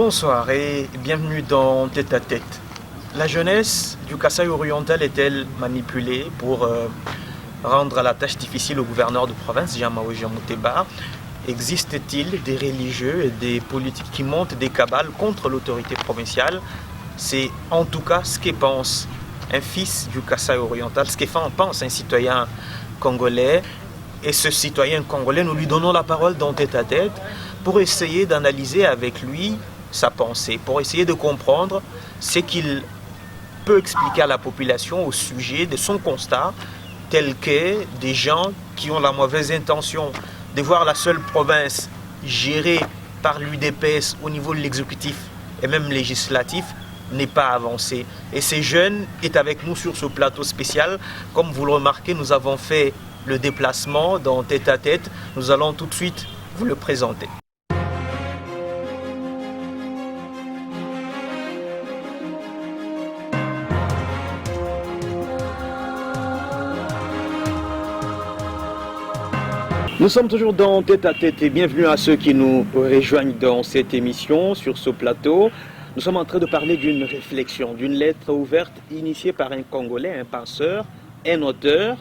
Bonsoir et bienvenue dans Tête à Tête. La jeunesse du Kasaï oriental est-elle manipulée pour rendre la tâche difficile au gouverneur de province, Jean-Maoué Mouteba? Existe-t-il des religieux et des politiques qui montent des cabales contre l'autorité provinciale? C'est en tout cas ce que pense un fils du Kasaï oriental, ce que pense un citoyen congolais. Et ce citoyen congolais, nous lui donnons la parole dans Tête à Tête pour essayer d'analyser avec lui sa pensée, pour essayer de comprendre ce qu'il peut expliquer à la population au sujet de son constat, tel que des gens qui ont la mauvaise intention de voir la seule province gérée par l'UDPS au niveau de l'exécutif et même législatif n'est pas avancée. Et ces jeunes est avec nous sur ce plateau spécial. Comme vous le remarquez, nous avons fait le déplacement dans Tête à Tête. Nous allons tout de suite vous le présenter. Nous sommes toujours dans Tête à Tête et bienvenue à ceux qui nous rejoignent dans cette émission, sur ce plateau. Nous sommes en train de parler d'une réflexion, d'une lettre ouverte initiée par un Congolais, un penseur, un auteur,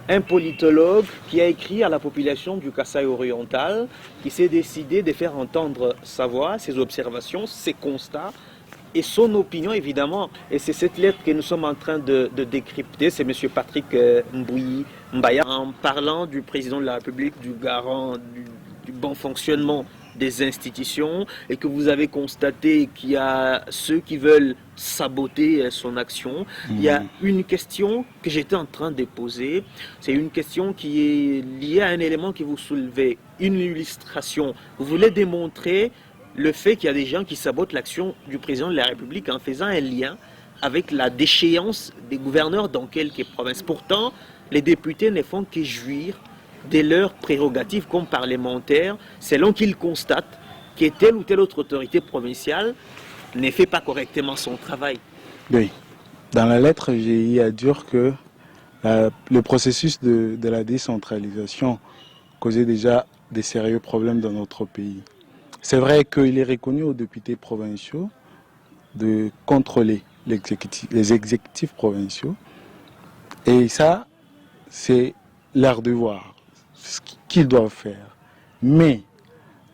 un politologue qui a écrit à la population du Kasaï oriental, qui s'est décidé de faire entendre sa voix, ses observations, ses constats et son opinion évidemment. Et c'est cette lettre que nous sommes en train de décrypter. C'est M. Patrick Mbouyi Mbaya, en parlant du président de la République, du garant du bon fonctionnement des institutions, et que vous avez constaté qu'il y a ceux qui veulent saboter son action. Il y a une question que j'étais en train de poser, c'est une question qui est liée à un élément que vous soulevez, une illustration. Vous voulez démontrer le fait qu'il y a des gens qui sabotent l'action du président de la République en faisant un lien avec la déchéance des gouverneurs dans quelques provinces. Pourtant, les députés ne font que jouir de leurs prérogatives comme parlementaires, selon qu'ils constatent que telle ou telle autre autorité provinciale ne fait pas correctement son travail. Oui. Dans la lettre, j'ai eu à dire que le processus de la décentralisation causait déjà des sérieux problèmes dans notre pays. C'est vrai qu'il est reconnu aux députés provinciaux de contrôler les exécutifs provinciaux. Et ça, c'est leur devoir, ce qu'ils doivent faire. Mais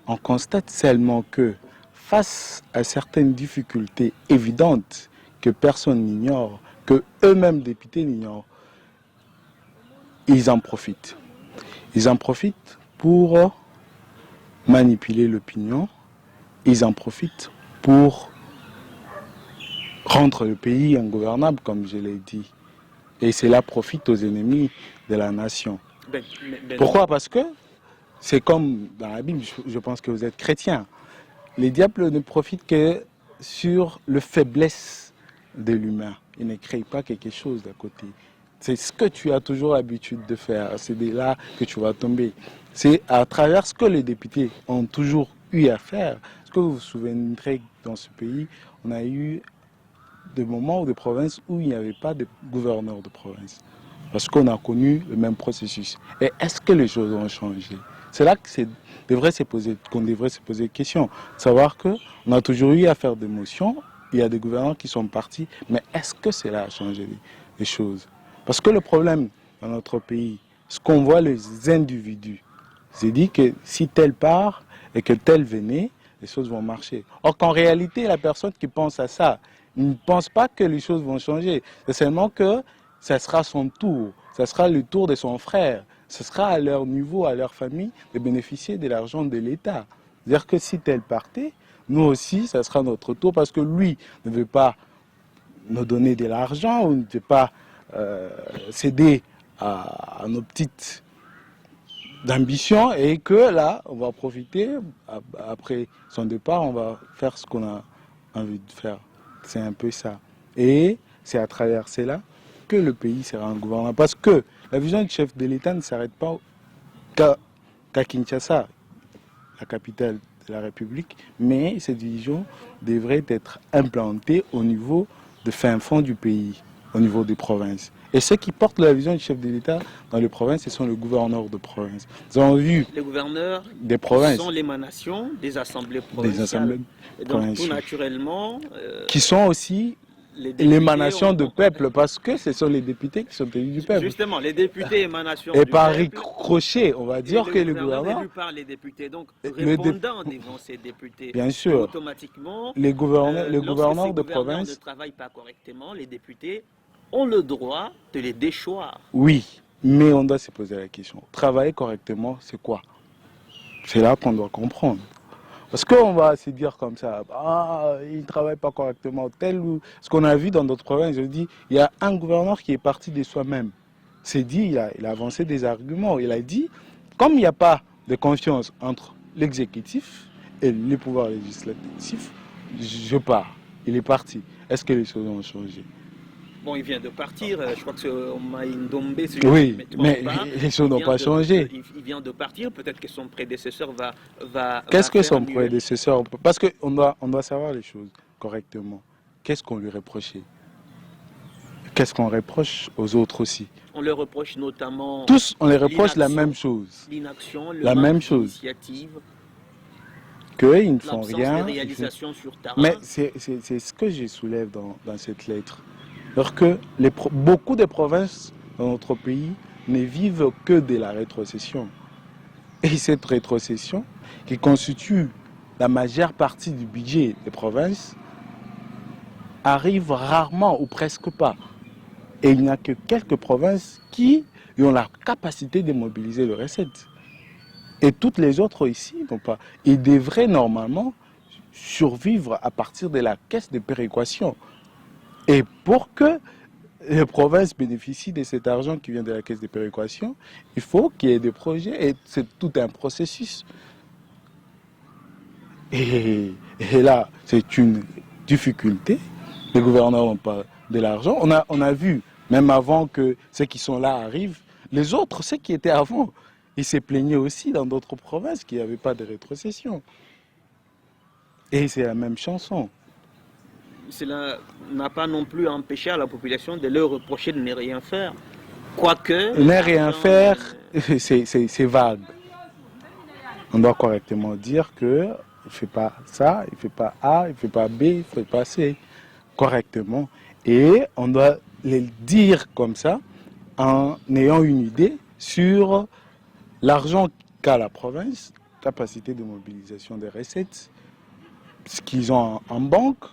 on constate seulement que face à certaines difficultés évidentes que personne n'ignore, que eux-mêmes députés n'ignorent, ils en profitent. Ils en profitent pour manipuler l'opinion, ils en profitent pour rendre le pays ingouvernable, comme je l'ai dit. Et cela profite aux ennemis de la nation. Pourquoi? Parce que c'est comme dans la Bible, je pense que vous êtes chrétien. Les diables ne profitent que sur la faiblesse de l'humain. Ils ne créent pas quelque chose d'à côté. C'est ce que tu as toujours l'habitude de faire. C'est de là que tu vas tomber. C'est à travers ce que les députés ont toujours eu à faire. Est-ce que vous vous souviendrez que dans ce pays, on a eu des moments ou des provinces où il n'y avait pas de gouverneur de province? Parce qu'on a connu le même processus. Et est-ce que les choses ont changé? C'est là qu'on devrait se poser des questions. Savoir qu'on a toujours eu à faire des motions, il y a des gouverneurs qui sont partis, mais est-ce que cela a changé les choses? Parce que le problème dans notre pays, ce qu'on voit les individus, c'est dit que si tel part et que tel venait, les choses vont marcher. Or qu'en réalité, la personne qui pense à ça, il ne pense pas que les choses vont changer. C'est seulement que ce sera son tour, ce sera le tour de son frère, ce sera à leur niveau, à leur famille, de bénéficier de l'argent de l'État. C'est-à-dire que si tel partait, nous aussi, ce sera notre tour, parce que lui ne veut pas nous donner de l'argent, ou ne veut pas céder à nos petites ambitions, et que là, on va profiter, après son départ, on va faire ce qu'on a envie de faire. C'est un peu ça. Et c'est à travers cela que le pays sera ingouvernable. Parce que la vision du chef de l'État ne s'arrête pas qu'à Kinshasa, la capitale de la République, mais cette vision devrait être implantée au niveau de fin fond du pays. au niveau des provinces. Et ceux qui portent la vision du chef de l'État dans les provinces, ce sont les gouverneurs de province. Nous avons vu les gouverneurs des provinces sont l'émanation des assemblées provinciales. Et donc tout naturellement... qui sont aussi l'émanation du peuple, parce que ce sont les députés qui sont élus du peuple. Justement, les députés émanation du peuple. Et par peuple, ricochet, on va dire que les gouverneurs... élus par les députés, donc répondant devant ces députés. Bien sûr. Automatiquement, les gouverneurs de province ne travaillent pas correctement, les députés ont le droit de les déchoir. Oui, mais on doit se poser la question. Travailler correctement, c'est quoi? C'est là qu'on doit comprendre. Parce qu'on va se dire comme ça, ah, il ne travaille pas correctement, tel ou... Ce qu'on a vu dans d'autres provinces, je dis, il y a un gouverneur qui est parti de soi-même. C'est dit, il a avancé des arguments. Il a dit, comme il n'y a pas de confiance entre l'exécutif et les pouvoirs législatifs, je pars. Il est parti. Est-ce que les choses ont changé? Bon, il vient de partir, je crois que c'est Omaï Ndombe. Oui, mais les choses n'ont pas changé. Il vient de partir, peut-être que son prédécesseur va Qu'est-ce que son prédécesseur... Parce qu'on doit savoir les choses correctement. Qu'est-ce qu'on lui reprochait? Qu'est-ce qu'on reproche aux autres aussi? On leur reproche notamment... Tous, on les reproche la même chose. L'inaction, la même chose. Qu'ils ne font rien. De réalisation sur terrain. Mais c'est ce que je soulève dans cette lettre. Alors que beaucoup de provinces dans notre pays ne vivent que de la rétrocession. Et cette rétrocession, qui constitue la majeure partie du budget des provinces, arrive rarement ou presque pas. Et il n'y a que quelques provinces qui ont la capacité de mobiliser les recettes. Et toutes les autres ici n'ont pas. Ils devraient normalement survivre à partir de la caisse de péréquation. Et pour que les provinces bénéficient de cet argent qui vient de la caisse de péréquation, il faut qu'il y ait des projets et c'est tout un processus. Et là, c'est une difficulté. Les gouverneurs n'ont pas de l'argent. On a vu, même avant que ceux qui sont là arrivent, les autres, ceux qui étaient avant, ils se plaignaient aussi dans d'autres provinces qu'il n'y avait pas de rétrocession. Et c'est la même chanson. Cela n'a pas non plus empêché à la population de leur reprocher de ne rien faire. Quoique... Ne rien faire, c'est vague. On doit correctement dire que il ne fait pas ça, il ne fait pas A, il ne fait pas B, il ne fait pas C. Correctement. Et on doit le dire comme ça en ayant une idée sur l'argent qu'a la province, capacité de mobilisation des recettes, ce qu'ils ont en banque.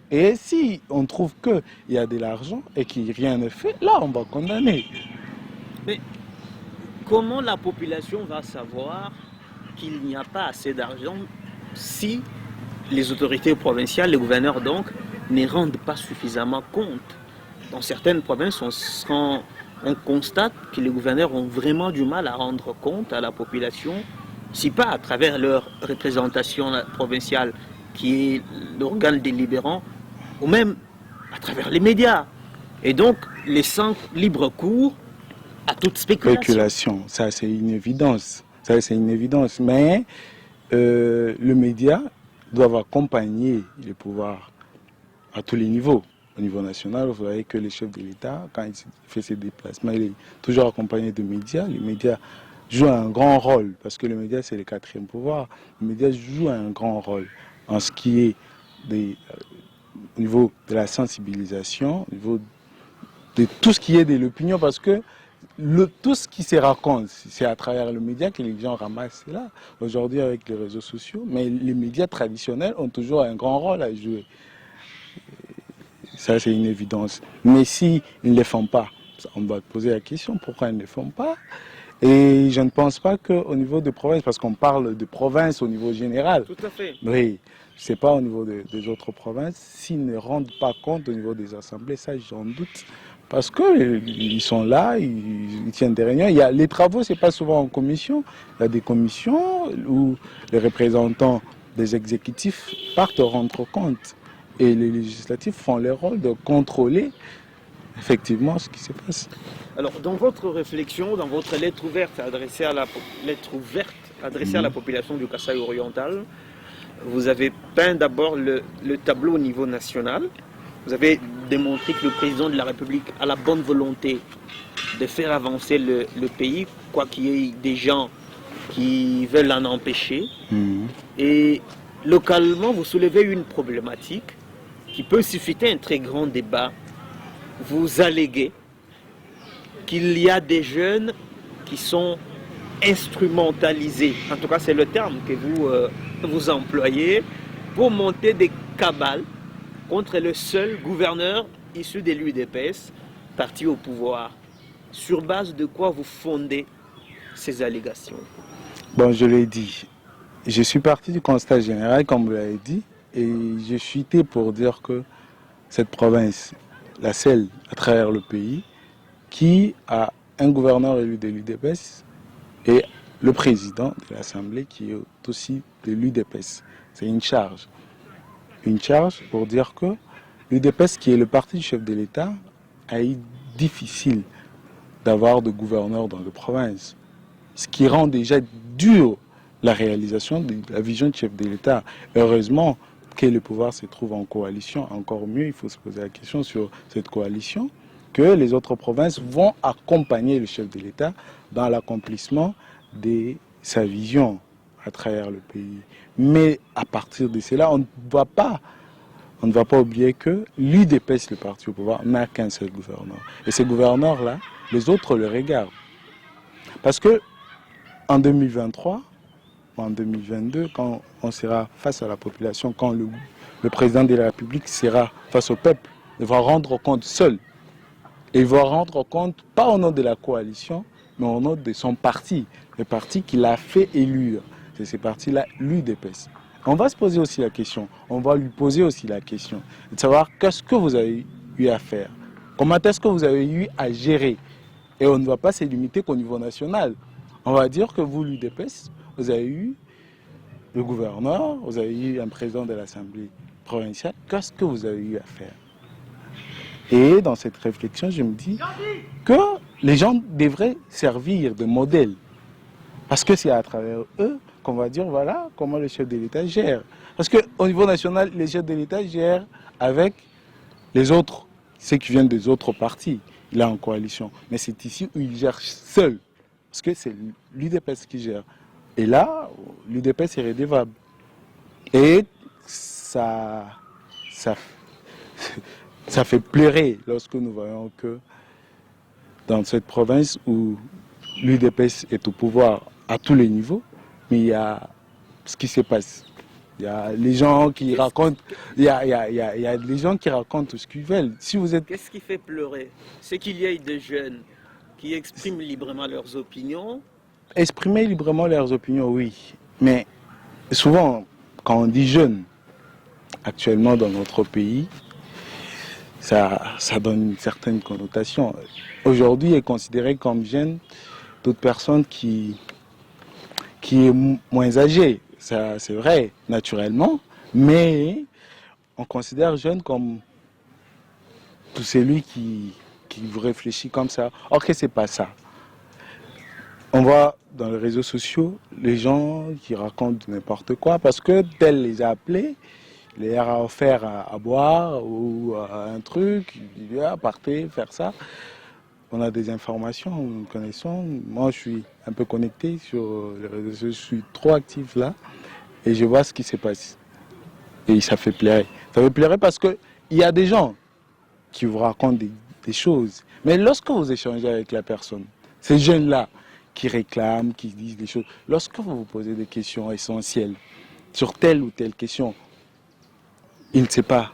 Et si on trouve qu'il y a de l'argent et qu'il rien ne fait, là on va condamner. Mais comment la population va savoir qu'il n'y a pas assez d'argent si les autorités provinciales, les gouverneurs donc, ne rendent pas suffisamment compte? Dans certaines provinces, on constate que les gouverneurs ont vraiment du mal à rendre compte à la population, si pas à travers leur représentation provinciale, qui est l'organe délibérant, ou même à travers les médias. Et donc, laissant libre cours à toute spéculation. Ça c'est une évidence. Mais le média doit accompagner les pouvoirs à tous les niveaux. Au niveau national, vous voyez que le chef de l'État, quand il fait ses déplacements, il est toujours accompagné de médias. Les médias jouent un grand rôle, parce que le média c'est le quatrième pouvoir. Les médias jouent un grand rôle en ce qui est au niveau de la sensibilisation, au niveau de tout ce qui est de l'opinion, parce que tout ce qui se raconte, c'est à travers le média que les gens ramassent là. Aujourd'hui avec les réseaux sociaux, mais les médias traditionnels ont toujours un grand rôle à jouer. Ça c'est une évidence. Mais s'ils ne le font pas, on doit poser la question pourquoi ils ne le font pas. Et je ne pense pas qu'au niveau de province, parce qu'on parle de province au niveau général. Tout à fait. Oui, c'est pas au niveau des autres provinces. S'ils ne rendent pas compte au niveau des assemblées, ça j'en doute. Parce qu'ils sont là, ils tiennent des réunions. Les travaux, c'est pas souvent en commission. Il y a des commissions où les représentants des exécutifs partent rendre compte. Et les législatifs font leur rôle de contrôler effectivement ce qui se passe. Alors, dans votre réflexion, dans votre lettre ouverte adressée à la population du Kasaï oriental, vous avez peint d'abord le tableau au niveau national, Vous avez démontré que le président de la République a la bonne volonté de faire avancer le pays, quoi qu'il y ait des gens qui veulent en empêcher. Et localement, vous soulevez une problématique qui peut susciter un très grand débat. Vous alléguez qu'il y a des jeunes qui sont instrumentalisés, en tout cas c'est le terme que vous employez, pour monter des cabales contre le seul gouverneur issu de l'UDPS, parti au pouvoir. Sur base de quoi vous fondez ces allégations? Bon, je l'ai dit. Je suis parti du constat général, comme vous l'avez dit, et je suis été pour dire que cette province, la seule à travers le pays, qui a un gouverneur élu de l'UDPS et le président de l'Assemblée qui est aussi de l'UDPS. C'est une charge. Une charge pour dire que l'UDPS, qui est le parti du chef de l'État, a eu difficile d'avoir de gouverneur dans la province. Ce qui rend déjà dur la réalisation de la vision du chef de l'État. Heureusement que le pouvoir se trouve en coalition. Encore mieux, il faut se poser la question sur cette coalition, que les autres provinces vont accompagner le chef de l'État dans l'accomplissement de sa vision à travers le pays. Mais à partir de cela, on ne va pas oublier que l'UDPS, le parti au pouvoir, n'a qu'un seul gouverneur. Et ce gouverneur-là, les autres le regardent. Parce que en 2023, en 2022, quand on sera face à la population, quand le président de la République sera face au peuple, il va rendre compte seul. Et il va rendre compte, pas au nom de la coalition, mais au nom de son parti, le parti qui l'a fait élire. C'est ce parti-là, l'UDPS. On va se poser aussi la question, on va lui poser aussi la question, de savoir qu'est-ce que vous avez eu à faire, comment est-ce que vous avez eu à gérer. Et on ne va pas se limiter qu'au niveau national. On va dire que vous, l'UDPS, vous avez eu le gouverneur, vous avez eu un président de l'Assemblée provinciale, qu'est-ce que vous avez eu à faire? Et dans cette réflexion, je me dis que les gens devraient servir de modèle. Parce que c'est à travers eux qu'on va dire, voilà comment le chef de l'État gère. Parce qu'au niveau national, les chefs de l'État gèrent avec les autres, ceux qui viennent des autres partis. Il est en coalition. Mais c'est ici où il gère seul. Parce que c'est l'UDPS qui gère. Et là, l'UDPS est rédévable. Et ça fait pleurer lorsque nous voyons que dans cette province où l'UDPS est au pouvoir à tous les niveaux, mais il y a ce qui se passe. Il y a les gens qui racontent, il y a des gens qui racontent ce qu'ils veulent. Si vous êtes... Qu'est-ce qui fait pleurer? C'est qu'il y ait des jeunes qui expriment librement leurs opinions. Exprimer librement leurs opinions, oui. Mais souvent, quand on dit jeunes, actuellement dans notre pays, ça donne une certaine connotation. Aujourd'hui, est considéré comme jeune toute personne qui est moins âgée. Ça, c'est vrai, naturellement, mais on considère jeune comme tout celui qui réfléchit comme ça. Or que c'est pas ça. On voit dans les réseaux sociaux les gens qui racontent n'importe quoi parce que tel les a appelés, il leur a offert à boire ou un truc, il dit partez faire ça. On a des informations, nous connaissons. Moi, je suis un peu connecté sur les réseaux sociaux, je suis trop actif là et je vois ce qui se passe. Et ça fait pleurer. Ça fait pleurer parce qu'il y a des gens qui vous racontent des choses. Mais lorsque vous échangez avec la personne, ces jeunes-là qui réclament, qui disent des choses, lorsque vous vous posez des questions essentielles sur telle ou telle question, il ne sait pas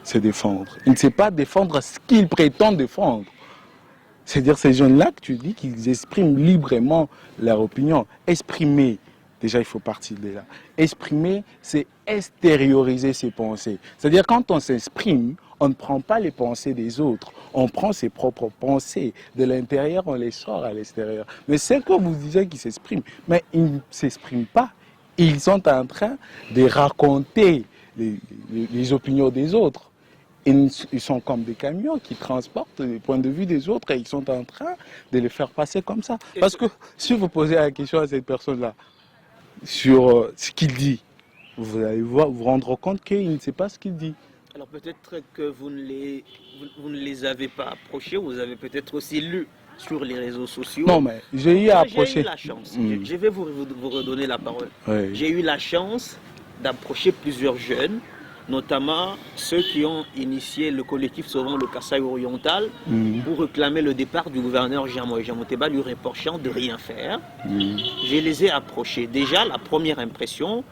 se défendre. Il ne sait pas défendre ce qu'il prétend défendre. C'est-à-dire ces jeunes-là que tu dis qu'ils expriment librement leur opinion. Exprimer, déjà il faut partir de là. Exprimer, c'est extérioriser ses pensées. C'est-à-dire quand on s'exprime, on ne prend pas les pensées des autres. On prend ses propres pensées. De l'intérieur, on les sort à l'extérieur. Mais c'est que vous disiez qu'ils s'expriment. Mais ils ne s'expriment pas. Ils sont en train de raconter les opinions des autres. Ils sont comme des camions qui transportent les points de vue des autres et ils sont en train de les faire passer comme ça. Parce que si vous posez la question à cette personne-là sur ce qu'il dit, vous allez vous rendre compte qu'il ne sait pas ce qu'il dit. Alors peut-être que vous ne les avez pas approchés, vous avez peut-être aussi lu sur les réseaux sociaux. Non, mais j'ai eu à approcher. J'ai eu la chance, je vais vous redonner la parole. Oui. J'ai eu la chance d'approcher plusieurs jeunes, notamment ceux qui ont initié le collectif Sauvons le Kasaï oriental pour réclamer le départ du gouverneur Jean-Moïse Jamoteba, lui reprochant de rien faire. Je les ai approchés. Déjà, la première impression,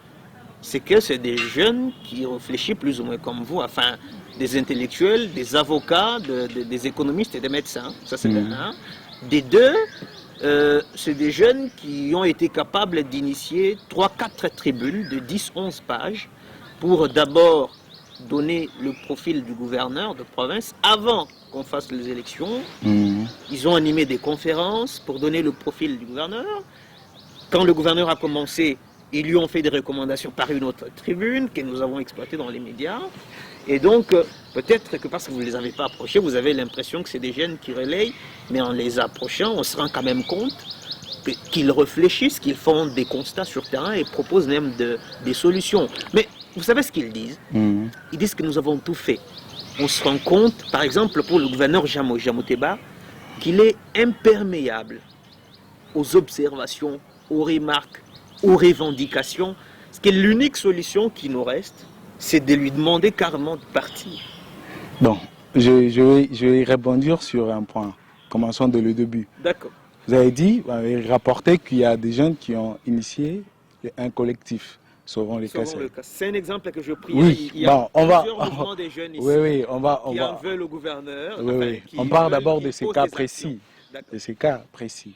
c'est que c'est des jeunes qui réfléchissent plus ou moins comme vous, enfin, des intellectuels, des avocats, des économistes et des médecins. Ça, c'est un. Des deux, c'est des jeunes qui ont été capables d'initier 3-4 tribunes de 10-11 pages pour d'abord donner le profil du gouverneur de province avant qu'on fasse les élections. Ils ont animé des conférences pour donner le profil du gouverneur. Quand le gouverneur a commencé, ils lui ont fait des recommandations par une autre tribune que nous avons exploitée dans les médias. Et donc, peut-être que parce que vous ne les avez pas approchés, vous avez l'impression que c'est des jeunes qui relayent, mais en les approchant, on se rend quand même compte qu'ils réfléchissent, qu'ils font des constats sur terrain et proposent même des solutions. Mais vous savez ce qu'ils disent? Ils disent que nous avons tout fait. On se rend compte, par exemple, pour le gouverneur Jamoteba, qu'il est imperméable aux observations, aux remarques, aux revendications. Parce que l'unique solution qui nous reste, c'est de lui demander carrément de partir. Bon, je vais rebondir sur un point. Commençons dès le début. D'accord. Vous avez rapporté qu'il y a des jeunes qui ont initié un collectif. Sauvons les Kasaï. C'est un exemple que je prie. Oui, il y a plusieurs mouvements des jeunes ici qui en veulent au gouverneur. Oui. On parle d'abord de ces cas précis. De ces cas précis.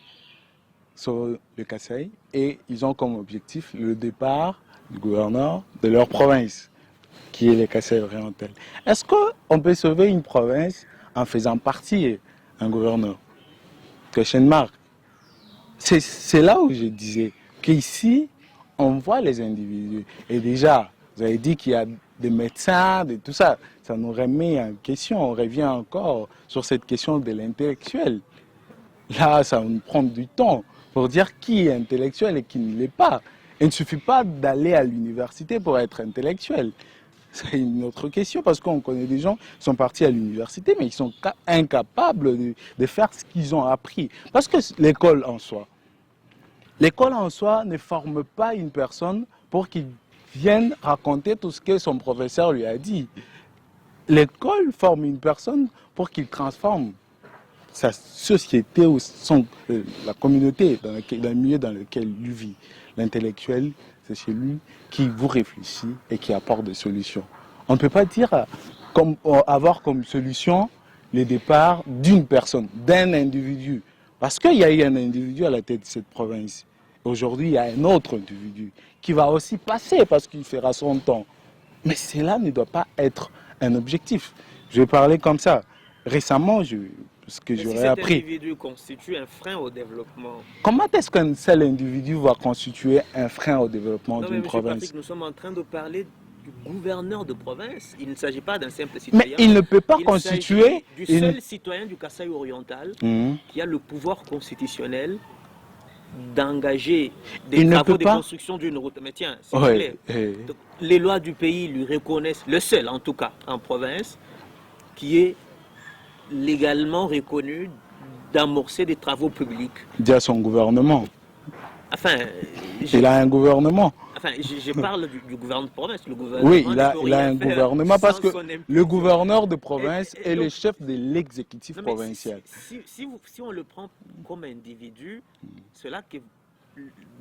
Sauvons le Kasaï. Et ils ont comme objectif le départ du gouverneur de leur province, qui est les Kasaï oriental. Est-ce qu'on peut sauver une province en faisant partie un gouverneur? Marc. C'est là où je disais qu'ici, on voit les individus. Et déjà, vous avez dit qu'il y a des médecins, de tout ça. Ça nous remet en question. On revient encore sur cette question de l'intellectuel. Là, ça nous prend du temps pour dire qui est intellectuel et qui ne l'est pas. Il ne suffit pas d'aller à l'université pour être intellectuel. C'est une autre question parce qu'on connaît des gens qui sont partis à l'université mais ils sont incapables de faire ce qu'ils ont appris. Parce que l'école en soi ne forme pas une personne pour qu'il vienne raconter tout ce que son professeur lui a dit. L'école forme une personne pour qu'il transforme sa société ou la communauté, dans le milieu dans lequel il vit. L'intellectuel, c'est celui qui vous réfléchit et qui apporte des solutions. On ne peut pas dire avoir comme solution le départ d'une personne, d'un individu. Parce qu'il y a eu un individu à la tête de cette province. Aujourd'hui, il y a un autre individu qui va aussi passer parce qu'il fera son temps. Mais cela ne doit pas être un objectif. Je vais parler comme ça. Récemment, ce que j'aurais appris. Cet individu constitue un frein au développement. Comment est-ce qu'un seul individu va constituer un frein au développement d'une province? Patrick, nous sommes en train de parler du gouverneur de province. Il ne s'agit pas d'un simple citoyen. Mais il ne peut pas constituer... du seul citoyen du Kasaï oriental qui a le pouvoir constitutionnel d'engager des travaux de construction d'une route. Mais tiens, s'il vous plaît, les lois du pays lui reconnaissent, le seul en tout cas en province, qui est légalement reconnu d'amorcer des travaux publics. Il a son gouvernement. Enfin, il a un gouvernement. Enfin, je parle du gouvernement de province. Le gouvernement oui, il a un gouvernement parce que le gouverneur de province est le chef de l'exécutif provincial. Si on le prend comme individu, c'est là que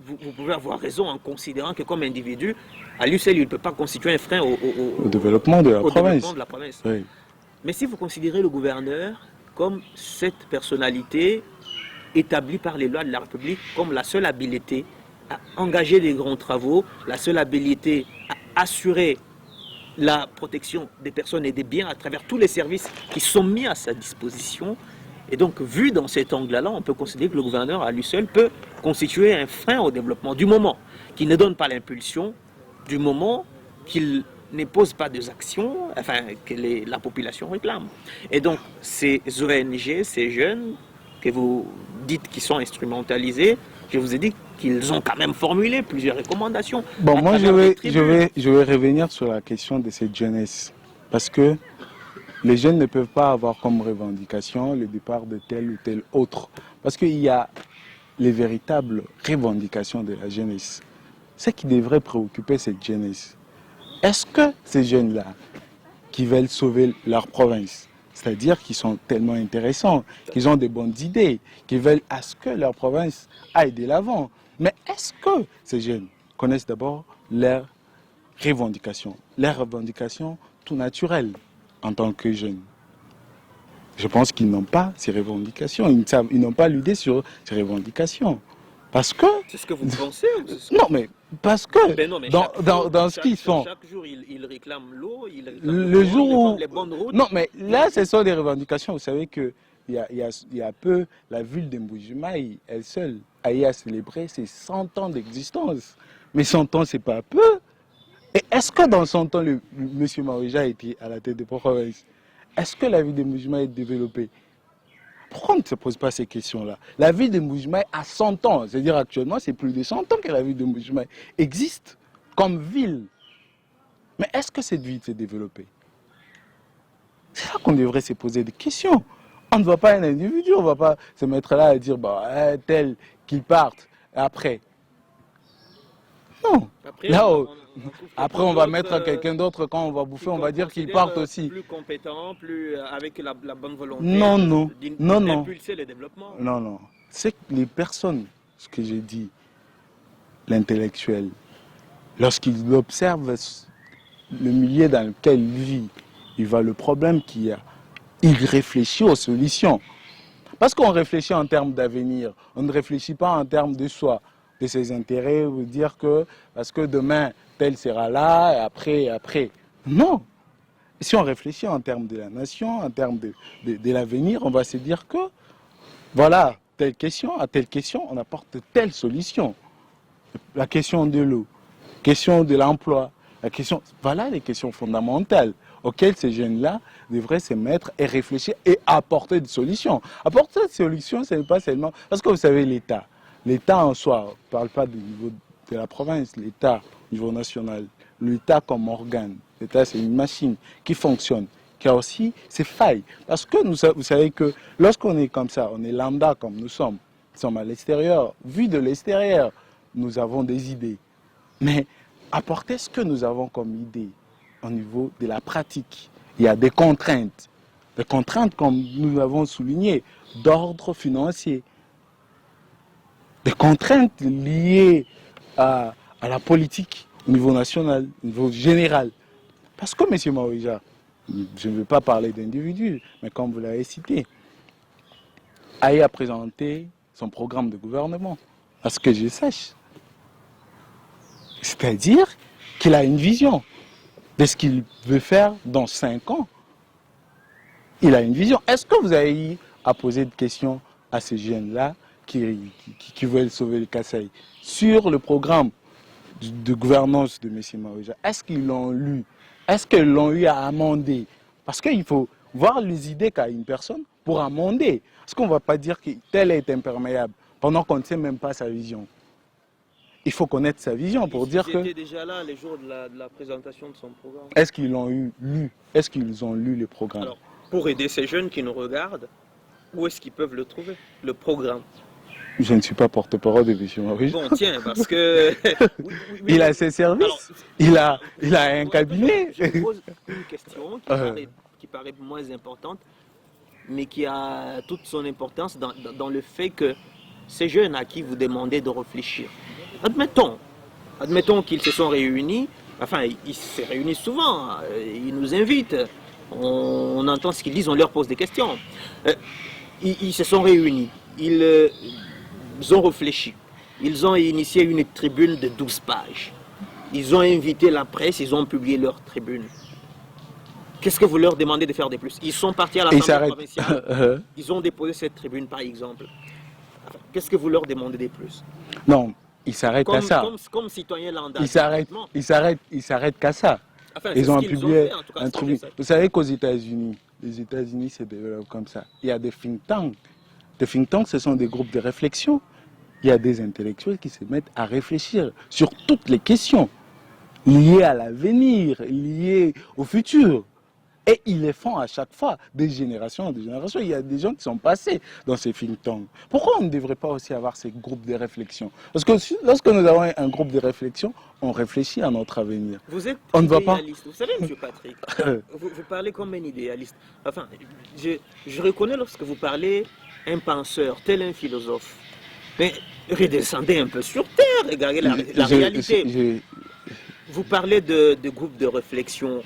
vous pouvez avoir raison en considérant que comme individu, à lui seul, il ne peut pas constituer un frein au développement de la province. Oui. Mais si vous considérez le gouverneur comme cette personnalité établie par les lois de la République, comme la seule habilité à engager des grands travaux, la seule habilité à assurer la protection des personnes et des biens à travers tous les services qui sont mis à sa disposition, et donc vu dans cet angle-là, on peut considérer que le gouverneur à lui seul peut constituer un frein au développement du moment qu'il ne donne pas l'impulsion, du moment qu'il ne pose pas des actions que la population réclame. Et donc, ces ONG, ces jeunes que vous dites qui sont instrumentalisés, je vous ai dit qu'ils ont quand même formulé plusieurs recommandations. Bon, moi, je vais revenir sur la question de cette jeunesse. Parce que les jeunes ne peuvent pas avoir comme revendication le départ de tel ou tel autre. Parce qu'il y a les véritables revendications de la jeunesse. Ce qui devrait préoccuper cette jeunesse. Est-ce que ces jeunes-là, qui veulent sauver leur province, c'est-à-dire qu'ils sont tellement intéressants, qu'ils ont des bonnes idées, qu'ils veulent à ce que leur province aille de l'avant, mais est-ce que ces jeunes connaissent d'abord leurs revendications tout naturelles en tant que jeunes? Je pense qu'ils n'ont pas ces revendications, ils n'ont pas l'idée sur ces revendications. Parce que... C'est ce que vous pensez ou Non, mais parce que ben non, mais dans ce qu'ils font... Chaque jour, ils réclament l'eau, ils le réclament jour où... les bonnes routes. Non, mais là, ce sont des revendications. Vous savez qu'il y a peu, la ville de Mbujimaï, elle seule, a eu à célébrer ses 100 ans d'existence. Mais 100 ans, c'est pas peu. Et est-ce que dans 100 ans, M. Maouija était à la tête de province? Est-ce que la ville de Mbujimaï est développée? Pourquoi on ne se pose pas ces questions-là? La ville de Mbujimaï a 100 ans, c'est-à-dire actuellement, c'est plus de 100 ans que la ville de Mbujimaï existe comme ville. Mais est-ce que cette ville s'est développée? C'est là qu'on devrait se poser des questions. On ne voit pas un individu, on ne va pas se mettre là et dire bah, tel qu'il parte après. Non. Après, on va mettre quelqu'un d'autre quand on va bouffer, on va dire qu'il parte aussi. Plus compétent, plus avec la bonne volonté d'impulser le développement. Non. C'est que les personnes, ce que j'ai dit, l'intellectuel, lorsqu'il observe le milieu dans lequel il vit, il voit le problème qu'il y a. Il réfléchit aux solutions. Parce qu'on réfléchit en termes d'avenir, on ne réfléchit pas en termes de soi, de ses intérêts, ou dire que parce que demain, tel sera là, et après. Non. Si on réfléchit en termes de la nation, en termes de l'avenir, on va se dire que, voilà, telle question, à telle question, on apporte telle solution. La question de l'eau, la question de l'emploi, voilà les questions fondamentales auxquelles ces jeunes-là devraient se mettre et réfléchir et apporter des solutions. Apporter des solutions, ce n'est pas seulement... Parce que vous savez, l'État en soi, on ne parle pas du niveau de la province, l'État au niveau national, l'État comme organe, l'État c'est une machine qui fonctionne, qui a aussi ses failles. Parce que vous savez que lorsqu'on est comme ça, on est lambda comme nous sommes à l'extérieur, vu de l'extérieur, nous avons des idées. Mais apporter ce que nous avons comme idée au niveau de la pratique, il y a des contraintes comme nous l'avons souligné, d'ordre financier, des contraintes liées à la politique au niveau national, au niveau général. Parce que M. Maouija, je ne veux pas parler d'individus, mais comme vous l'avez cité, a présenté son programme de gouvernement, à ce que je sache. C'est-à-dire qu'il a une vision de ce qu'il veut faire dans 5 ans. Il a une vision. Est-ce que vous avez eu à poser des questions à ces jeunes-là qui veulent sauver le Kasaï sur le programme de gouvernance de M. Maouija? Est-ce qu'ils l'ont lu? Est-ce qu'ils l'ont eu à amender? Parce qu'il faut voir les idées qu'a une personne pour amender. Parce qu'on ne va pas dire que tel est imperméable pendant qu'on ne sait même pas sa vision. Il faut connaître sa vision pour dire que... Ils étaient déjà là les jours de la présentation de son programme. Est-ce qu'ils l'ont lu? Est-ce qu'ils ont lu le programme? Alors, pour aider ces jeunes qui nous regardent, où est-ce qu'ils peuvent le trouver, le programme? Je ne suis pas porte-parole de M. Maouija. Bon, tiens, parce que... oui, il a ses services, alors, il a un cabinet. Je pose une question qui paraît moins importante, mais qui a toute son importance dans le fait que ces jeunes à qui vous demandez de réfléchir, admettons qu'ils se sont réunis, enfin, ils se réunissent souvent, ils nous invitent, on entend ce qu'ils disent, on leur pose des questions. Ils se sont réunis, ils ont réfléchi, ils ont initié une tribune de 12 pages. Ils ont invité la presse, ils ont publié leur tribune. Qu'est-ce que vous leur demandez de faire de plus? Ils sont partis à l'Assemblée provinciale, ils ont déposé cette tribune par exemple. Enfin, qu'est-ce que vous leur demandez de plus? Non, ils s'arrêtent à ça. Comme citoyen lambda. Ils s'arrêtent qu'à ça. Enfin, ils ont publié un tribune. Vous savez qu'aux États-Unis, les États-Unis se développent comme ça. Il y a des think tanks. Des think tanks, ce sont des groupes de réflexion. Il y a des intellectuels qui se mettent à réfléchir sur toutes les questions liées à l'avenir, liées au futur. Et ils les font à chaque fois, des générations en générations. Il y a des gens qui sont passés dans ces think tanks. Pourquoi on ne devrait pas aussi avoir ces groupes de réflexion? Parce que lorsque nous avons un groupe de réflexion, on réfléchit à notre avenir. Vous êtes on idéaliste. Vous savez, M. Patrick, vous parlez comme un idéaliste. Enfin, je reconnais lorsque vous parlez un penseur, tel un philosophe. Mais redescendez un peu sur Terre, regardez la réalité. Vous parlez de groupes de réflexion.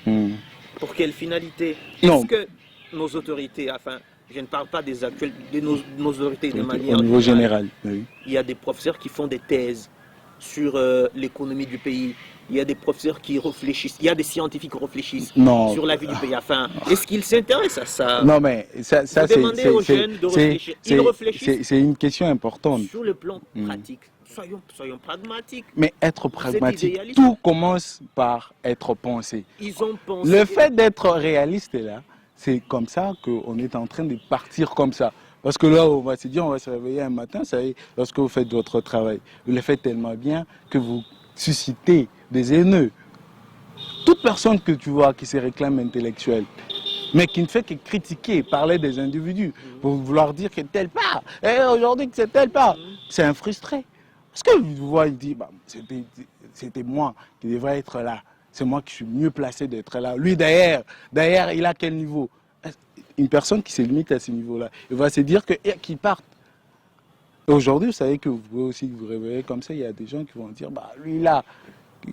Pour quelle finalité? Est-ce que nos autorités, enfin, je ne parle pas des actuels, de nos autorités de manière au niveau général, oui. Il y a des professeurs qui font des thèses sur l'économie du pays. Il y a des professeurs qui réfléchissent, il y a des scientifiques qui réfléchissent sur la vie du pays. Enfin, est-ce qu'ils s'intéressent à ça? Non, mais ça c'est aux jeunes de réfléchir. Ils réfléchissent. C'est une question importante. Sur le plan pratique, soyons pragmatiques. Mais être pragmatique, tout commence par être pensé. Ils ont pensé. Le fait d'être réaliste là, c'est comme ça qu'on est en train de partir comme ça. Parce que là, on va se dire, on va se réveiller un matin, ça y est, lorsque vous faites votre travail, vous le faites tellement bien que vous suscitez des haineux. Toute personne que tu vois qui se réclame intellectuelle, mais qui ne fait que critiquer, parler des individus, pour vouloir dire que tel part, et aujourd'hui que c'est tel part, c'est un frustré. Parce que vous voyez, il dit, bah, c'était moi qui devrais être là. C'est moi qui suis mieux placé d'être là. Lui, derrière, il a quel niveau? Une personne qui se limite à ce niveau-là, il va se dire qu'il parte. Aujourd'hui, vous savez que vous pouvez aussi vous réveiller comme ça, il y a des gens qui vont dire, bah, lui là,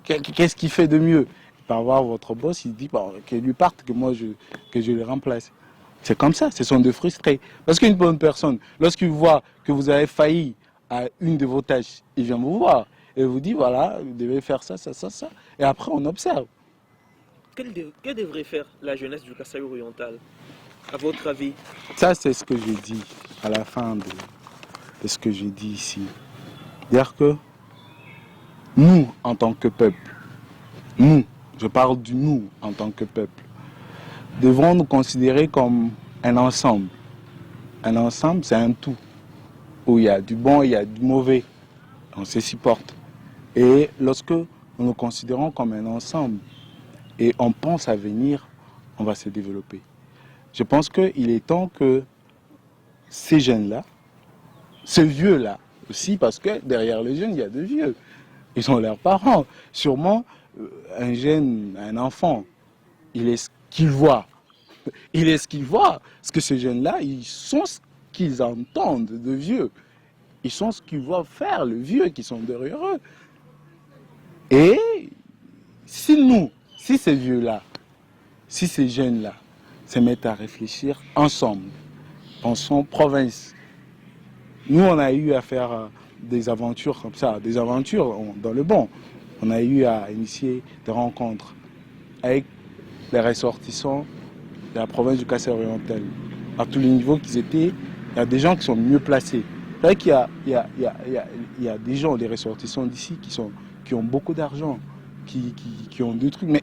qu'est-ce qu'il fait de mieux? Par voir votre boss, il dit bah, qu'il lui parte, que je le remplace. C'est comme ça, ce sont des frustrés. Parce qu'une bonne personne, lorsqu'il voit que vous avez failli à une de vos tâches, il vient vous voir et vous dit voilà, vous devez faire ça, ça, ça, ça. Et après, on observe. Que devrait faire la jeunesse du Kasaï oriental, à votre avis? Ça, c'est ce que j'ai dit à la fin de ce que j'ai dit ici. C'est-à-dire que nous, en tant que peuple, nous, je parle du nous en tant que peuple, devons nous considérer comme un ensemble. Un ensemble, c'est un tout, où il y a du bon, il y a du mauvais. On se supporte. Et lorsque nous nous considérons comme un ensemble et on pense à venir, on va se développer. Je pense qu'il est temps que ces jeunes-là, ces vieux-là aussi, parce que derrière les jeunes, il y a des vieux. Ils ont leurs parents. Sûrement, un jeune, un enfant, il est ce qu'il voit. Il est ce qu'il voit. Parce que ces jeunes-là, ils sont ce qu'ils entendent de vieux. Ils sont ce qu'ils voient faire, le vieux qui sont derrière eux. Et si ces vieux-là, si ces jeunes-là se mettent à réfléchir ensemble, pensons province. Nous, on a eu à faire des aventures comme ça, des aventures dans le bon. On a eu à initier des rencontres avec les ressortissants de la province du Kasaï oriental. À tous les niveaux qu'ils étaient, il y a des gens qui sont mieux placés. C'est vrai qu'il y a des gens, des ressortissants d'ici qui ont beaucoup d'argent, qui ont des trucs, mais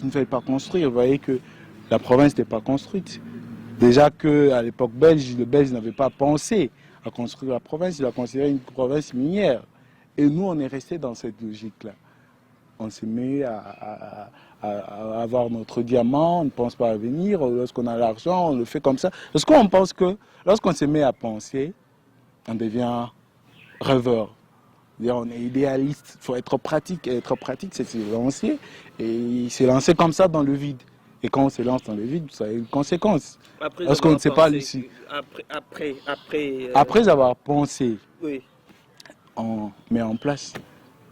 ils ne veulent pas construire. Vous voyez que la province n'était pas construite. Déjà qu'à l'époque belge, le Belge n'avait pas pensé à construire la province, il a considéré une province minière. Et nous, on est resté dans cette logique-là. On s'est mis à avoir notre diamant, on ne pense pas à venir, lorsqu'on a l'argent, on le fait comme ça. Parce qu'on pense que, lorsqu'on se met à penser, on devient rêveur. On est idéaliste, il faut être pratique. Et être pratique, c'est se lancer. Et se lancer comme ça dans le vide. Et quand on se lance dans le vide, ça a une conséquence. Parce qu'on ne sait pas l'issue. Après avoir pensé, oui. On met en place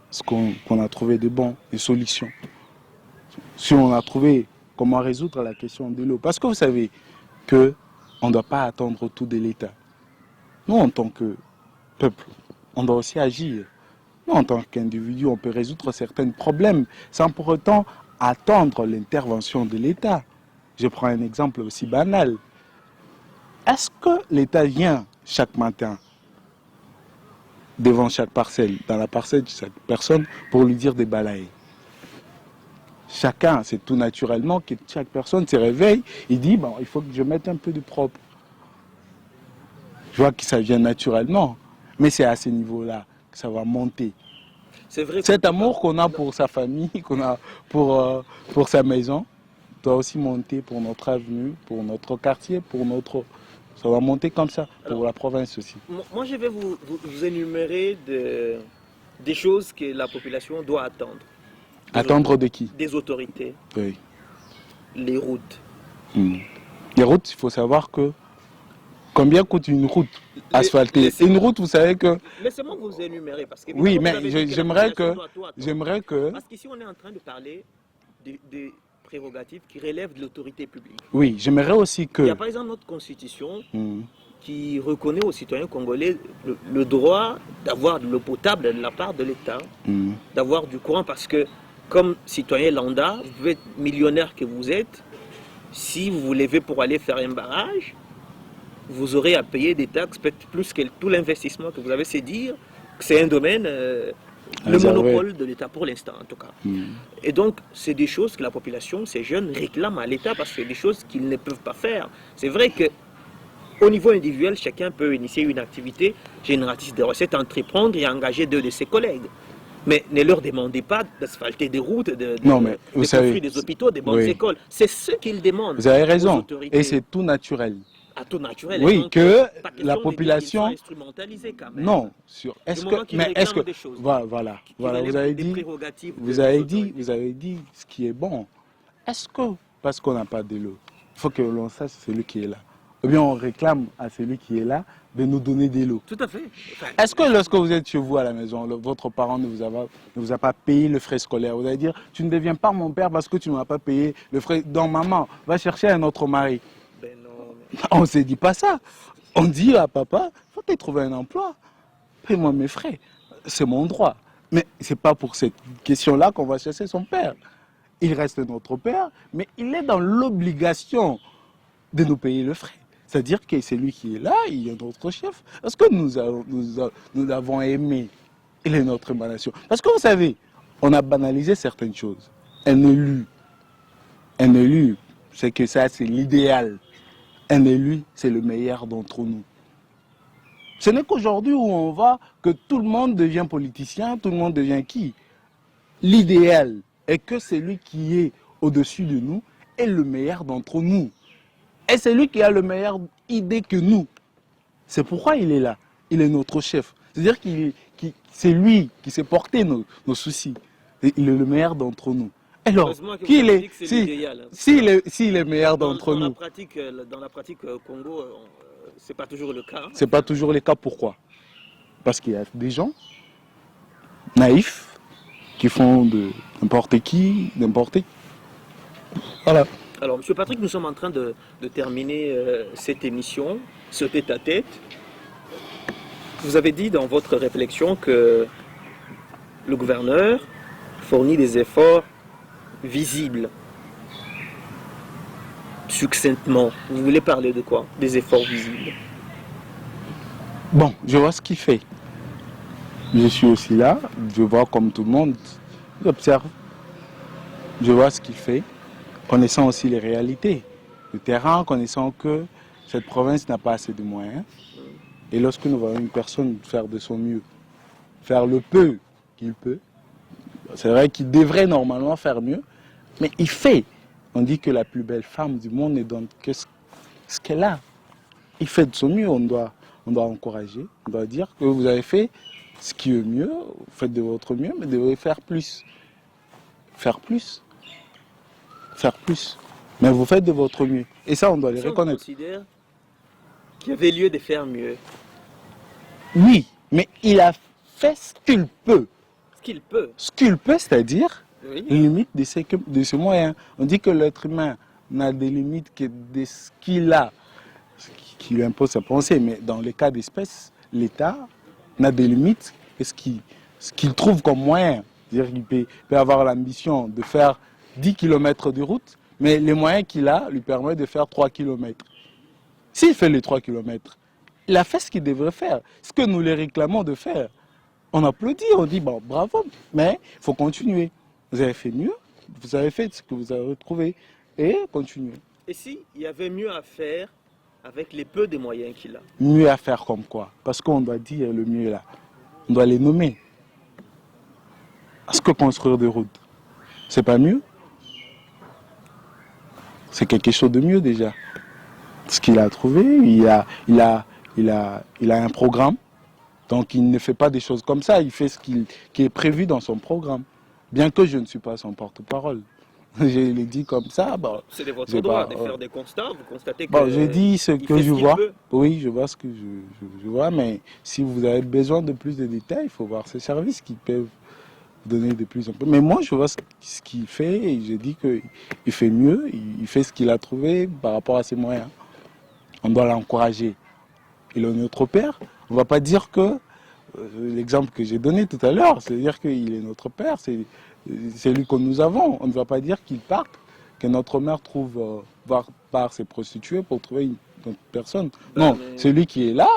ce qu'on a trouvé de bon, des solutions. Si on a trouvé comment résoudre la question de l'eau. Parce que vous savez qu'on ne doit pas attendre tout de l'État. Nous, en tant que peuple, on doit aussi agir. Nous, en tant qu'individu, on peut résoudre certains problèmes sans pour autant attendre l'intervention de l'État. Je prends un exemple aussi banal. Est-ce que l'État vient chaque matin devant chaque parcelle, dans la parcelle de chaque personne, pour lui dire de balayer? Chacun, c'est tout naturellement que chaque personne se réveille et dit bon, il faut que je mette un peu de propre. Je vois que ça vient naturellement, mais c'est à ce niveau-là que ça va monter. C'est vrai. Cet amour qu'on a pour sa famille, qu'on a pour sa maison, doit aussi monter pour notre avenue, pour notre quartier, pour notre... Ça va monter comme ça, pour alors, la province aussi. Moi, je vais vous énumérer des choses que la population doit attendre. Attendre de qui? Des autorités. Oui. Les routes. Les routes, il faut savoir que... Combien coûte une route asphaltée? Une route, vous savez que... Laissez-moi vous énumérer. Parce que oui, mais j'aimerais que... Parce qu'ici, on est en train de parler des prérogatives qui relèvent de l'autorité publique. Oui, j'aimerais aussi que... Il y a par exemple notre constitution qui reconnaît aux citoyens congolais le droit d'avoir de l'eau potable de la part de l'État, d'avoir du courant, parce que comme citoyen lambda, vous pouvez être millionnaire que vous êtes, si vous vous levez pour aller faire un barrage, vous aurez à payer des taxes, peut-être plus que tout l'investissement que vous avez. C'est dire que c'est un domaine, le monopole de l'État pour l'instant en tout cas. Et donc, c'est des choses que la population, ces jeunes, réclament à l'État parce que c'est des choses qu'ils ne peuvent pas faire. C'est vrai qu'au niveau individuel, chacun peut initier une activité génératrice de recettes, entreprendre et engager deux de ses collègues. Mais ne leur demandez pas d'asphalter des routes, de construire des hôpitaux, des bonnes écoles. C'est ce qu'ils demandent. Vous avez raison. Et c'est tout naturel. À tout naturel. Oui, donc, que la population... Quand même. Non, sur... Est-ce que... Mais est-ce que... Voilà, vous avez dit ce qui est bon. Est-ce que, parce qu'on n'a pas de l'eau, il faut que l'on sache celui qui est là. Ou bien on réclame à celui qui est là de nous donner de l'eau. Tout à fait. Est-ce que lorsque vous êtes chez vous à la maison, votre parent ne vous a pas payé le frais scolaire, vous allez dire, tu ne deviens pas mon père parce que tu ne m'as pas payé le frais. Donc maman, va chercher un autre mari. On ne se dit pas ça. On dit à papa, il faut te trouver un emploi. Paye-moi mes frais. C'est mon droit. Mais ce n'est pas pour cette question-là qu'on va chercher son père. Il reste notre père, mais il est dans l'obligation de nous payer le frais. C'est-à-dire que c'est lui qui est là, il est notre chef. Est-ce que nous l'avons aimé? Il est notre émanation. Parce que vous savez, on a banalisé certaines choses. Un élu, c'est que ça, c'est l'idéal. Un élu, c'est le meilleur d'entre nous. Ce n'est qu'aujourd'hui où on voit que tout le monde devient politicien, tout le monde devient qui? L'idéal est que celui qui est au-dessus de nous est le meilleur d'entre nous. Et c'est lui qui a le meilleure idée que nous. C'est pourquoi il est là. Il est notre chef. C'est-à-dire que c'est lui qui s'est porté nos soucis. Et il est le meilleur d'entre nous. Alors, s'il est meilleur d'entre nous... Dans la pratique Congo, ce n'est pas toujours le cas. Ce n'est pas toujours le cas, pourquoi? Parce qu'il y a des gens naïfs qui font de n'importe qui, n'importe qui. Voilà. Alors, M. Patrick, nous sommes en train de terminer cette émission, ce tête-à-tête. Vous avez dit dans votre réflexion que le gouverneur fournit des efforts visibles, succinctement. Vous voulez parler de quoi? Des efforts visibles? Bon, je vois ce qu'il fait. Je suis aussi là, je vois comme tout le monde, j'observe. Je vois ce qu'il fait, connaissant aussi les réalités. Le terrain, connaissant que cette province n'a pas assez de moyens. Et lorsque nous voyons une personne faire de son mieux, faire le peu qu'il peut, c'est vrai qu'il devrait normalement faire mieux, mais il fait. On dit que la plus belle femme du monde ne donne que ce qu'elle a. Il fait de son mieux, on doit encourager, on doit dire que vous avez fait ce qui est mieux, vous faites de votre mieux, mais vous devez faire plus. Faire plus. Faire plus. Mais vous faites de votre mieux. Et ça, on doit les reconnaître. On considère qu'il y avait lieu de faire mieux. Oui, mais il a fait ce qu'il peut. Ce qu'il peut. Ce qu'il peut, c'est-à-dire limite de ses moyens. On dit que l'être humain n'a des limites que de ce qu'il a, ce qui lui impose sa pensée. Mais dans les cas d'espèce, l'État n'a des limites que ce qu'il trouve comme moyen. C'est-à-dire qu'il peut avoir l'ambition de faire 10 km de route, mais les moyens qu'il a lui permettent de faire 3 km. S'il fait les 3 km, il a fait ce qu'il devrait faire, ce que nous les réclamons de faire. On applaudit, on dit bon, bravo, mais il faut continuer. Vous avez fait mieux, vous avez fait ce que vous avez trouvé, et continuez. Et s'il y avait mieux à faire avec les peu de moyens qu'il a? Mieux à faire comme quoi? Parce qu'on doit dire le mieux là. On doit les nommer. Est-ce que construire des routes, c'est pas mieux? C'est quelque chose de mieux déjà. Ce qu'il a trouvé, il a un programme. Donc il ne fait pas des choses comme ça, il fait ce qui est prévu dans son programme. Bien que je ne suis pas son porte-parole. Je l'ai dit comme ça. Bon, c'est de votre droit de faire des constats, vous constatez que... Bon, je dis ce que je vois. Oui, je vois ce que je vois, mais si vous avez besoin de plus de détails, il faut voir ces services qui peuvent donner de plus en plus. Mais moi, je vois ce qu'il fait et je dis qu'il fait mieux, il fait ce qu'il a trouvé par rapport à ses moyens. On doit l'encourager. Il est notre père. On ne va pas dire que l'exemple que j'ai donné tout à l'heure, c'est-à-dire qu'il est notre père, c'est lui que nous avons. On ne va pas dire qu'il parte, que notre mère trouve par ses prostituées pour trouver une autre personne. Non, celui qui est là,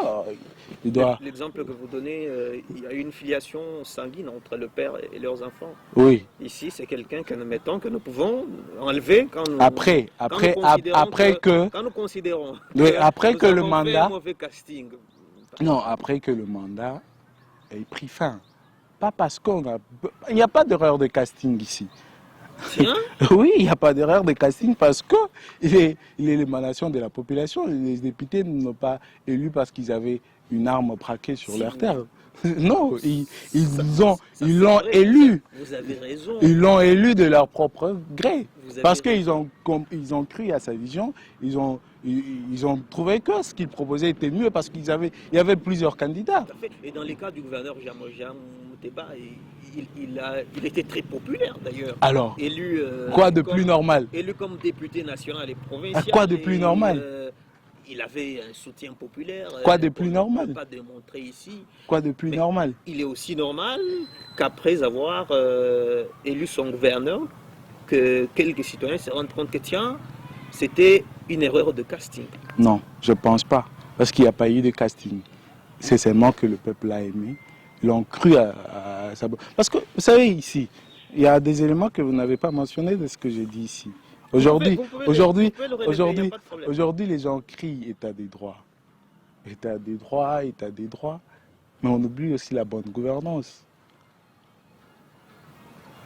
il doit... L'exemple que vous donnez, il y a une filiation sanguine entre le père et leurs enfants. Oui. Ici, c'est quelqu'un que nous pouvons enlever quand nous... Quand nous considérons après que le mandat... fait un mauvais casting. Non, après que le mandat ait pris fin. Pas parce qu'on a... Il n'y a pas d'erreur de casting ici. Oui, il n'y a pas d'erreur de casting parce qu'il est l'émanation de la population. Les députés ne l'ont pas élu parce qu'ils avaient une arme braquée sur leur terre. Non, ils l'ont élu. Vous avez raison. Ils l'ont élu de leur propre gré. Parce qu'ils ont cru à sa vision. Ils ont trouvé que ce qu'il proposait était mieux parce qu'il y avait plusieurs candidats. Et dans les cas du gouverneur Jean Mouteba, il était très populaire d'ailleurs. Alors, élu, quoi de plus normal? Élu comme député national et provincial. Quoi de plus normal? Il avait un soutien populaire. Quoi de plus normal? On ne peut pas démontrer ici. Quoi de plus normal? Il est aussi normal qu'après avoir élu son gouverneur, que quelques citoyens se rendent compte que tiens, c'était une erreur de casting. Non, je ne pense pas. Parce qu'il n'y a pas eu de casting. C'est seulement que le peuple l'a aimé. Ils ont cru à sa... Parce que, vous savez, ici, il y a des éléments que vous n'avez pas mentionnés de ce que j'ai dit ici. Aujourd'hui, les gens crient état des droits. État des droits, état des droits. Mais on oublie aussi la bonne gouvernance.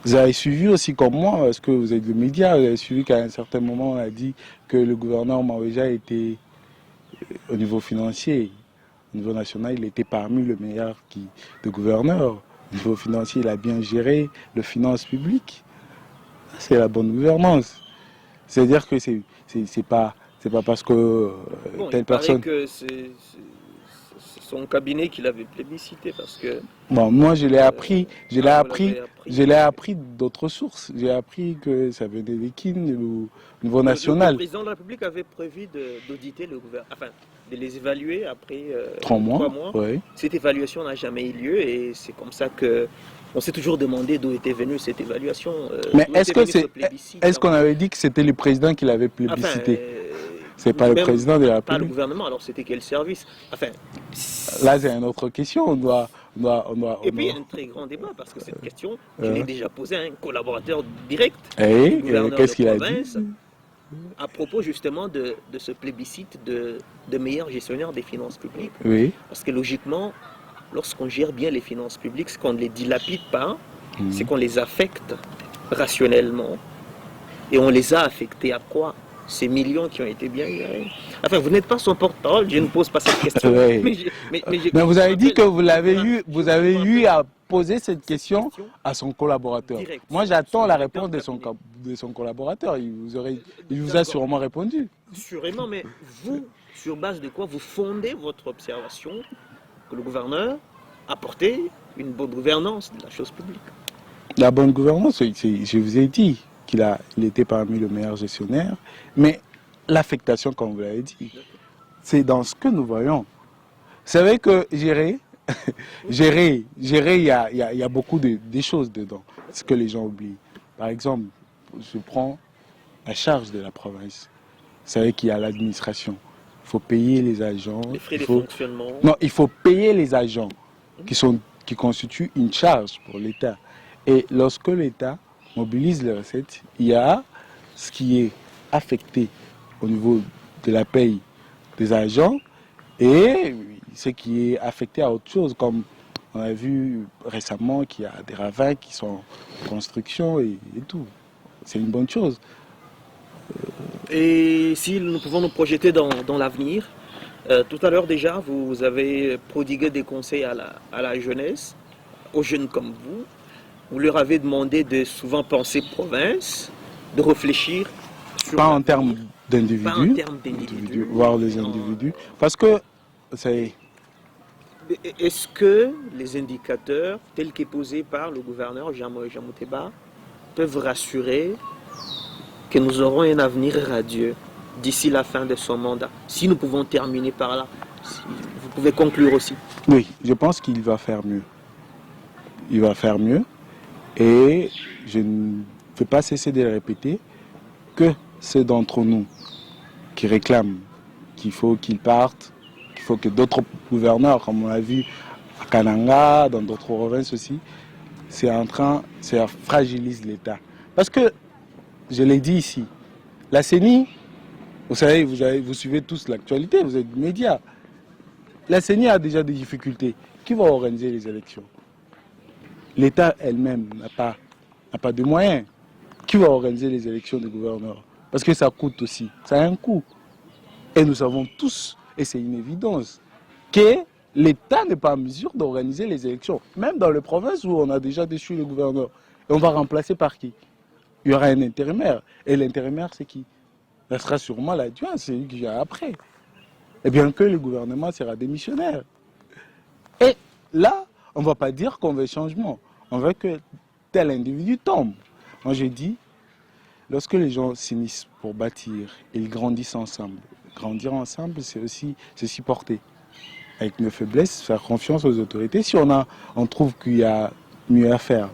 Vous avez suivi aussi comme moi, parce que vous êtes des médias, vous avez suivi qu'à un certain moment on a dit que le gouverneur Maweja était, au niveau financier, au niveau national, il était parmi les meilleurs de gouverneurs. Au niveau financier, il a bien géré les finances publiques. C'est la bonne gouvernance. C'est-à-dire que c'est pas parce que telle personne... Que c'est son cabinet qui l'avait plébiscité parce que... Bon, moi je l'ai appris, d'autres sources. J'ai appris que ça venait des Kin, au niveau national. Le président de la République avait prévu d'auditer le gouvernement, enfin de les évaluer après 3 mois. Oui. Cette évaluation n'a jamais eu lieu et c'est comme ça que on s'est toujours demandé d'où était venue cette évaluation. Mais est-ce qu'on avait dit que c'était le président qui l'avait plébiscité? C'est pas le président de la République. Pas le gouvernement, alors c'était quel service? Enfin, là, c'est une autre question. Et puis, il y a un très grand débat, parce que cette question, je l'ai déjà posée à un collaborateur direct du gouverneur qu'est-ce qu'il de a province, dit? À propos justement de ce plébiscite de meilleurs gestionnaires des finances publiques. Oui. Parce que logiquement, lorsqu'on gère bien les finances publiques, c'est qu'on ne les dilapide pas, c'est qu'on les affecte rationnellement. Et on les a affectés à quoi? Ces millions qui ont été bien gérés. Enfin, vous n'êtes pas son porte-parole, je ne pose pas cette question. Oui. Mais vous avez dit que vous avez eu à poser cette question à son collaborateur. Direct. Moi, j'attends la réponse de son collaborateur. Il vous a sûrement répondu. Sûrement, mais vous, sur base de quoi vous fondez votre observation que le gouverneur a porté une bonne gouvernance de la chose publique? La bonne gouvernance, je vous ai dit qu'il était parmi les meilleurs gestionnaires, mais l'affectation, comme vous l'avez dit, c'est dans ce que nous voyons. Vous savez que gérer, il y a beaucoup de choses dedans, ce que les gens oublient. Par exemple, je prends la charge de la province. Vous savez qu'il y a l'administration. Il faut payer les agents. Les frais de fonctionnement. Non, il faut payer les agents qui constituent une charge pour l'État. Et lorsque l'État mobilise les recettes, il y a ce qui est affecté au niveau de la paye des agents et ce qui est affecté à autre chose, comme on a vu récemment qu'il y a des ravins qui sont en construction et tout. C'est une bonne chose. Et si nous pouvons nous projeter dans l'avenir, tout à l'heure déjà, vous avez prodigué des conseils à la jeunesse, aux jeunes comme vous. Vous leur avez demandé de souvent penser province, de réfléchir sur pas en termes d'individus, voir les individus. Parce que, est-ce que les indicateurs tels qu'est posés par le gouverneur Jean Mouteba peuvent rassurer que nous aurons un avenir radieux d'ici la fin de son mandat? Si nous pouvons terminer par là, vous pouvez conclure aussi. Oui, je pense qu'il va faire mieux. Il va faire mieux. Et je ne peux pas cesser de le répéter que ceux d'entre nous qui réclament qu'il faut qu'ils partent, qu'il faut que d'autres gouverneurs, comme on l'a vu à Kananga, dans d'autres provinces aussi, ça fragilise l'État. Parce que, je l'ai dit ici, la CENI, vous savez, vous suivez tous l'actualité, vous êtes médias. La CENI a déjà des difficultés. Qui va organiser les élections? L'État elle-même n'a pas de moyens. Qui va organiser les élections des gouverneurs? Parce que ça coûte aussi, ça a un coût. Et nous savons tous, et c'est une évidence, que l'État n'est pas en mesure d'organiser les élections. Même dans les provinces où on a déjà déchu le gouverneur. Et on va remplacer par qui? Il y aura un intérimaire. Et l'intérimaire, c'est qui? Ça sera sûrement l'adjoint, c'est lui qui vient après. Et bien que le gouvernement sera démissionnaire. Et là, on ne va pas dire qu'on veut changement. On veut que tel individu tombe. Moi, je dis, lorsque les gens s'unissent pour bâtir, ils grandissent ensemble. Grandir ensemble, c'est aussi se supporter. Avec nos faiblesses, faire confiance aux autorités. Si on trouve qu'il y a mieux à faire,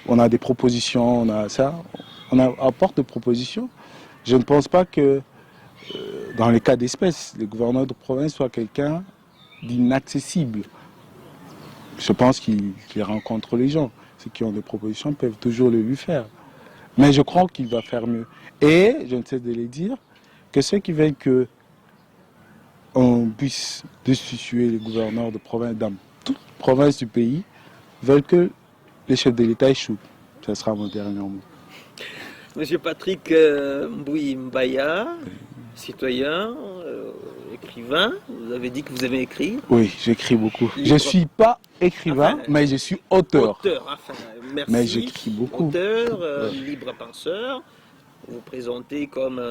on a des propositions, on a ça, on apporte des propositions. Je ne pense pas que, dans les cas d'espèce, le gouverneur de province soit quelqu'un d'inaccessible. Je pense qu'il rencontre les gens. Ceux qui ont des propositions peuvent toujours le lui faire. Mais je crois qu'il va faire mieux. Et, je ne cesse de le dire, que ceux qui veulent qu'on puisse destituer les gouverneurs de province, dans toute province du pays, veulent que les chefs de l'État échouent. Ce sera mon dernier mot. Monsieur Patrick Mbouy Mbaya, citoyen, écrivain, vous avez dit que vous aimez écrire. Oui, j'écris beaucoup. Je ne suis pas écrivain, mais je suis auteur. Merci. Mais j'écris beaucoup. Auteur, libre penseur, vous vous présentez comme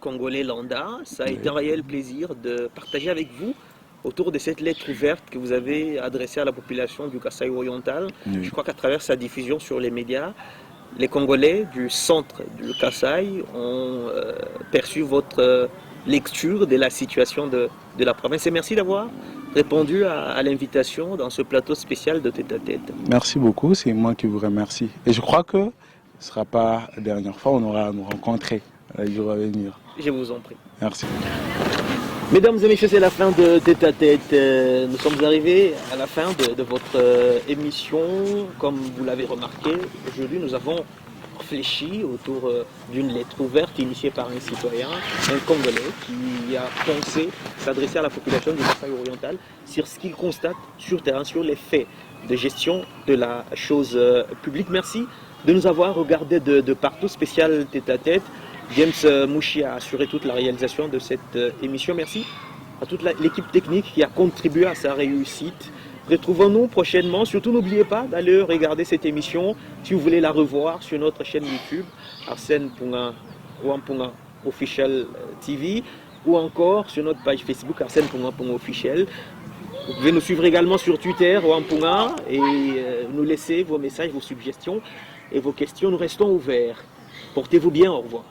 Congolais lambda. Ça a été un réel plaisir de partager avec vous autour de cette lettre ouverte que vous avez adressée à la population du Kasaï oriental. Je crois qu'à travers sa diffusion sur les médias, les Congolais du centre du Kasaï ont perçu votre lecture de la situation de la province. Et merci d'avoir répondu à l'invitation dans ce plateau spécial de Tête à Tête. Merci beaucoup, c'est moi qui vous remercie. Et je crois que ce ne sera pas la dernière fois, on aura à nous rencontrer les jours à venir. Je vous en prie. Merci. Mesdames et messieurs, c'est la fin de Tête à Tête. Nous sommes arrivés à la fin de votre émission. Comme vous l'avez remarqué, aujourd'hui nous avons réfléchi autour d'une lettre ouverte initiée par un citoyen, un Congolais, qui a pensé s'adresser à la population du Kasaï oriental sur ce qu'il constate sur terrain, sur les faits de gestion de la chose publique. Merci de nous avoir regardé de partout, spécial Tête à Tête. James Mouchi a assuré toute la réalisation de cette émission. Merci à toute l'équipe technique qui a contribué à sa réussite. Retrouvons-nous prochainement. Surtout, n'oubliez pas d'aller regarder cette émission si vous voulez la revoir sur notre chaîne YouTube, Arsène Punga Official TV, ou encore sur notre page Facebook, Arsène Punga Official. Vous pouvez nous suivre également sur Twitter, Punga, et nous laisser vos messages, vos suggestions et vos questions. Nous restons ouverts. Portez-vous bien, au revoir.